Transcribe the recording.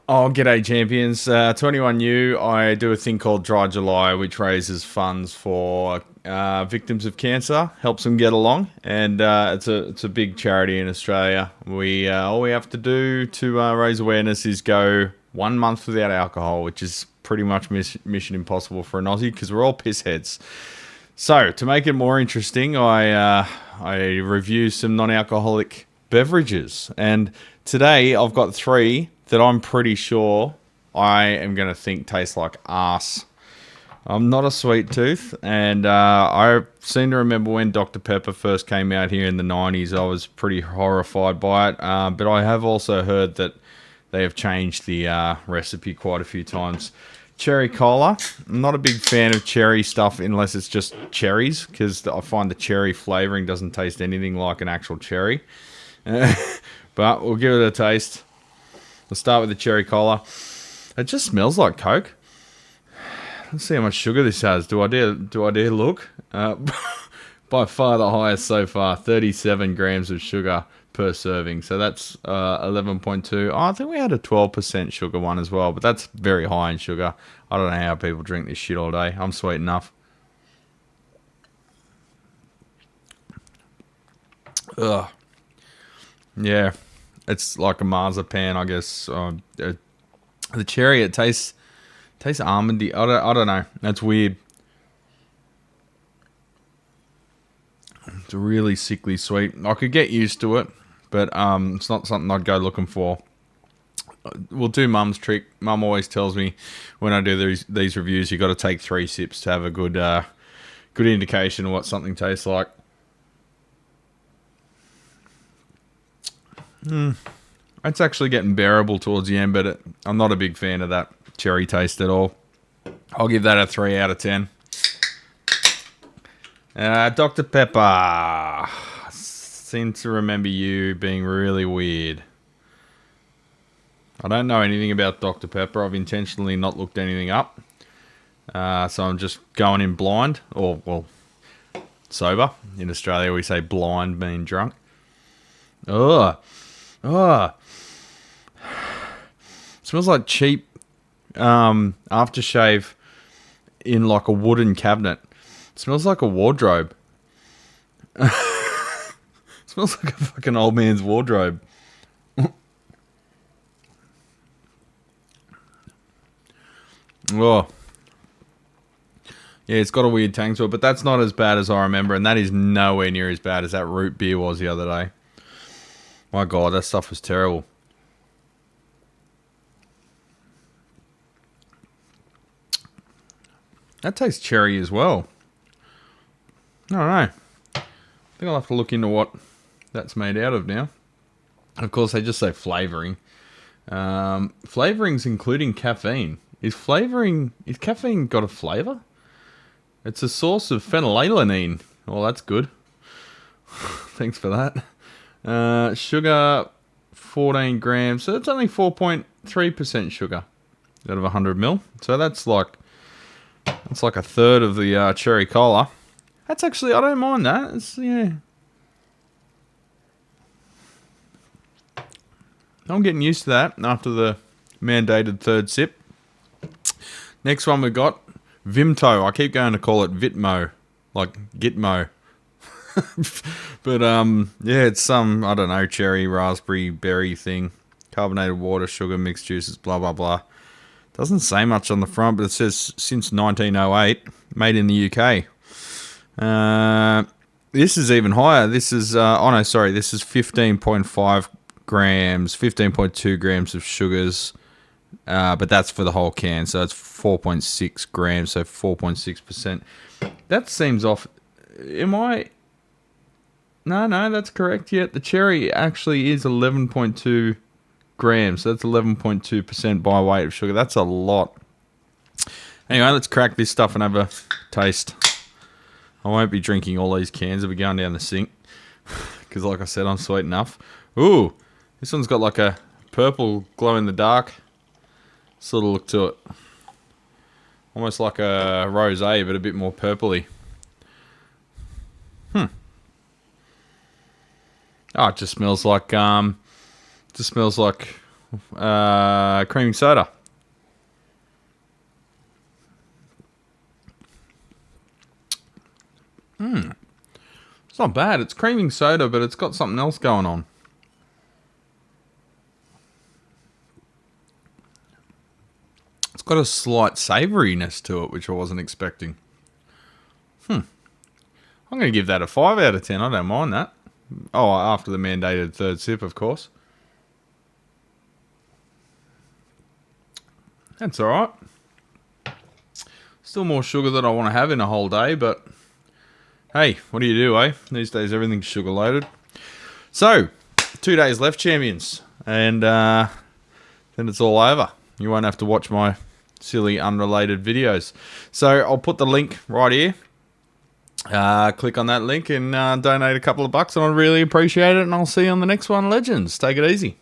Oh, g'day champions. 21U, I do a thing called Dry July, which raises funds for victims of cancer, helps them get along, and it's a big charity in Australia. We all we have to do to raise awareness is go 1 month without alcohol, which is pretty much mission impossible for an Aussie because we're all pissheads. So to make it more interesting, I review some non-alcoholic beverages, and today I've got three that I'm pretty sure I am going to think taste like arse. I'm not a sweet tooth, and I seem to remember when Dr. Pepper first came out here in the 90s, I was pretty horrified by it, but I have also heard that they have changed the recipe quite a few times. Cherry cola. I'm not a big fan of cherry stuff unless it's just cherries, because I find the cherry flavouring doesn't taste anything like an actual cherry. But we'll give it a taste. We'll start with the cherry cola. It just smells like Coke. Let's see how much sugar this has. Do I dare look? By far the highest so far. 37 grams of sugar per serving. So that's 11.2. Oh, I think we had a 12% sugar one as well, but that's very high in sugar. I don't know how people drink this shit all day. I'm sweet enough. Ugh. Yeah. It's like a marzipan, I guess. The cherry, it tastes almondy. I don't know. That's weird. It's really sickly sweet. I could get used to it, but it's not something I'd go looking for. We'll do Mum's trick. Mum always tells me when I do these reviews, you got to take 3 sips to have a good indication of what something tastes like. It's actually getting bearable towards the end, but I'm not a big fan of that cherry taste at all. I'll give that a 3 out of 10. Dr. Pepper. I seem to remember you being really weird. I don't know anything about Dr. Pepper. I've intentionally not looked anything up. So I'm just going in blind, or, well, sober. In Australia, we say blind, mean drunk. Ugh. Ugh. Smells like cheap aftershave in like a wooden cabinet. Smells like a wardrobe. Smells like a fucking old man's wardrobe. Oh. Yeah, it's got a weird tang to it, but that's not as bad as I remember, and that is nowhere near as bad as that root beer was the other day. My God, that stuff was terrible. That tastes cherry as well. I don't know. I think I'll have to look into what that's made out of now. Of course, they just say flavouring. Flavourings including caffeine. Is caffeine got a flavour? It's a source of phenylalanine. Well, that's good. Thanks for that. Sugar, 14 grams. So it's only 4.3% sugar out of 100 ml. So that's like a third of the cherry cola. That's actually, I don't mind that. It's, yeah. I'm getting used to that after the mandated third sip. Next one we got Vimto. I keep going to call it Vitmo, like Gitmo. But yeah, it's some, I don't know, cherry, raspberry, berry thing. Carbonated water, sugar, mixed juices, blah blah blah. Doesn't say much on the front, but it says since 1908, made in the UK. This is even higher. This is this is 15.5 grams, 15.2 grams of sugars. But that's for the whole can, so it's 4.6 grams, so 4.6%. That seems off. Am I? No, that's correct. Yeah, the cherry actually is 11.2 grams, so that's 11.2% by weight of sugar. That's a lot. Anyway, let's crack this stuff and have a taste. I won't be drinking all these cans. I'll be going down the sink because, like I said, I'm sweet enough. Ooh, this one's got like a purple glow-in-the-dark sort of look to it. Almost like a rosé, but a bit more purpley. Oh, it just smells like creaming soda. It's not bad. It's creaming soda, but it's got something else going on. It's got a slight savouriness to it, which I wasn't expecting. I'm going to give that a 5 out of 10. I don't mind that. Oh, after the mandated third sip, of course. That's alright. Still more sugar than I want to have in a whole day, but hey, what do you do, eh? These days everything's sugar loaded. So, 2 days left, champions. And then it's all over. You won't have to watch my silly unrelated videos. So, I'll put the link right here. Click on that link and donate a couple of bucks, and I'd really appreciate it. And I'll see you on the next one, legends. Take it easy.